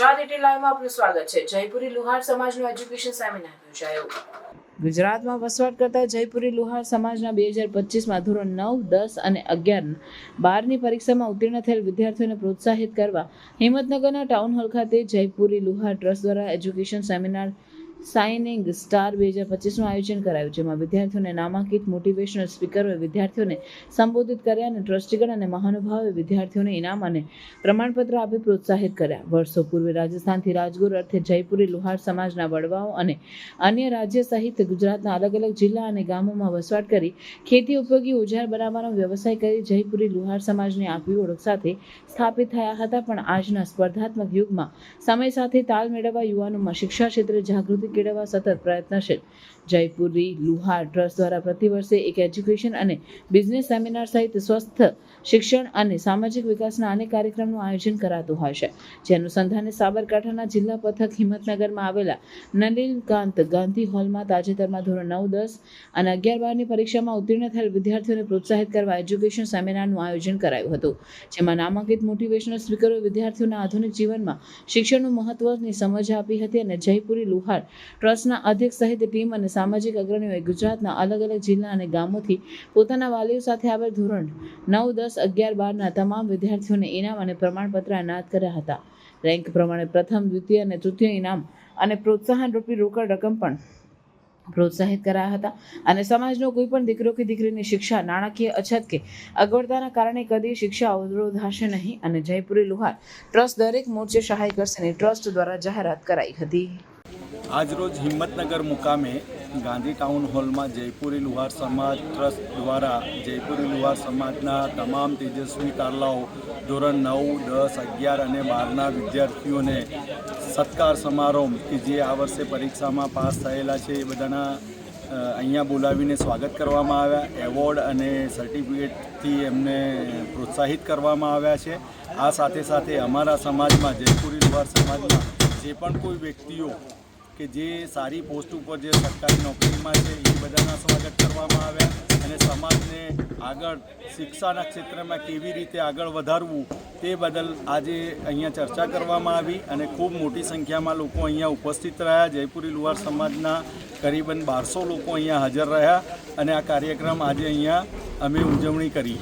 Gujarat at લાઈવમાં આપનું સ્વાગત છે। જયપુરી લુહાર સમાજનું એજ્યુકેશન સેમિનાર યોજાયો। ગુજરાતમાં વસવાટ કરતા જયપુરી લુહાર સમાજના 2025માં ધોરણ 9, 10 અને 11-12ની પરીક્ષામાં ઉત્તીર્ણ થયેલ વિદ્યાર્થીઓને પ્રોત્સાહિત કરવા હિંમતનગરના ટાઉન હોલ ખાતે જયપુરી લુહાર ટ્રસ્ટ દ્વારા એજ્યુકેશન સેમિનાર સાઇનિંગ સ્ટાર 2025નું આયોજન કરાયું, જેમાં વિદ્યાર્થીઓને નામાંકિત મોટિવેશનલ સ્પીકરોએ વિદ્યાર્થીઓને સંબોધિત કર્યા અને ટ્રસ્ટીગણ અને મહાનુભાવોએ વિદ્યાર્થીઓને ઇનામ અને પ્રમાણપત્ર આપી પ્રોત્સાહિત કર્યા। વર્ષો પૂર્વે રાજસ્થાનથી રાજગુર અર્થે જયપુરી લુહાર સમાજના વડવાઓ અને અન્ય રાજ્ય સહિત ગુજરાતના અલગ અલગ જિલ્લા અને ગામોમાં વસવાટ કરી ખેતી ઉપયોગી ઓજાર બનાવવાનો વ્યવસાય કરી જયપુરી લુહાર સમાજની આગવી ઓળખ સાથે સ્થાપિત થયા હતા। પણ આજના સ્પર્ધાત્મક યુગમાં સમય સાથે તાલ મેળવવા યુવાનોમાં શિક્ષા ક્ષેત્રે જાગૃતિ કેળવવા સતત પ્રયત્નશીલ જયપુરી લુહાર ટ્રસ્ટ દ્વારા પ્રતિવર્ષે એક એજ્યુકેશન અને બિઝનેસ સેમિનાર સહિત સ્વસ્થ શિક્ષણ અને સામાજિક વિકાસના અનેક કાર્યક્રમનું આયોજન કરાતું હોય છે। જે અનુસંધાને સાબરકાંઠાના જિલ્લા પથક હિંમતનગરમાં આવેલા નલિનકાંત ગાંધી હોલમાં તાજેતરમાં ધોરણ 9, 10 અને 11-12ની પરીક્ષામાં ઉત્તીર્ણ થયેલ વિદ્યાર્થીઓને પ્રોત્સાહિત કરવા એજ્યુકેશન સેમિનારનું આયોજન કરાયું હતું, જેમાં નામાંકિત મોટિવેશનલ સ્પીકરોએ વિદ્યાર્થીઓના આધુનિક જીવનમાં શિક્ષણનું મહત્વની સમજ આપી હતી અને જયપુરી લુહાર ટ્રસ્ટના અધ્યક્ષ સહિત ટીમ અને સામાજિક અગ્રણીઓએ ગુજરાતના અલગ અલગ જિલ્લા અને ગામોથી પોતાના વાલીઓ સાથે આવેલ ધોરણ 9, 10, 11, 12ના તમામ વિદ્યાર્થીઓને ઇનામ અને પ્રમાણપત્ર એનાયત કર્યા હતા। રેન્ક પ્રમાણે પ્રથમ, દ્વિતીય અને તૃતીય ઇનામ અને પ્રોત્સાહન રૂપી રોકડ રકમ પણ પ્રોત્સાહિત કરાયા હતા અને સમાજનો કોઈ પણ દીકરો કે દીકરીની શિક્ષા નાણાકીય અછત કે અગવડતાના કારણે કદી શિક્ષા અવરોધાશે નહીં અને જયપુરી લુહાર ટ્રસ્ટ દરેક મોરચે સહાય કરશે ટ્રસ્ટ દ્વારા જાહેરાત કરાઈ હતી। આજરોજ હિંમતનગર મુકામે ગાંધી ટાઉન હોલમાં જયપુરી લુહાર સમાજ ટ્રસ્ટ દ્વારા જયપુરી લુહાર સમાજના તમામ તેજસ્વી તારલાઓ ધોરણ 9, 10, 11 અને 12ના વિદ્યાર્થીઓને સત્કાર સમારોહ કે જે આ વર્ષે પરીક્ષામાં પાસ થયેલા છે એ બધાના અહીંયા બોલાવીને સ્વાગત કરવામાં આવ્યા। એવોર્ડ અને સર્ટિફિકેટથી એમને પ્રોત્સાહિત કરવામાં આવ્યા છે। આ સાથે સાથે અમારા સમાજમાં જયપુરી લુહાર સમાજમાં જે પણ કોઈ વ્યક્તિઓ કે જે સારી પોસ્ટ ઉપર જે સરકારી નોકરીમાં છે એ બધાના સ્વાગત કરવામાં આવ્યા અને સમાજને આગળ શિક્ષાના ક્ષેત્રમાં કેવી રીતે આગળ વધારવું તે બદલ આજે અહીંયા ચર્ચા કરવામાં આવી અને ખૂબ મોટી સંખ્યામાં લોકો અહીંયા ઉપસ્થિત રહ્યા। જયપુરી લુહાર સમાજના કરીબન 1200 લોકો અહીંયા હાજર રહ્યા અને આ કાર્યક્રમ આજે અહીંયા અમે ઉજવણી કરી।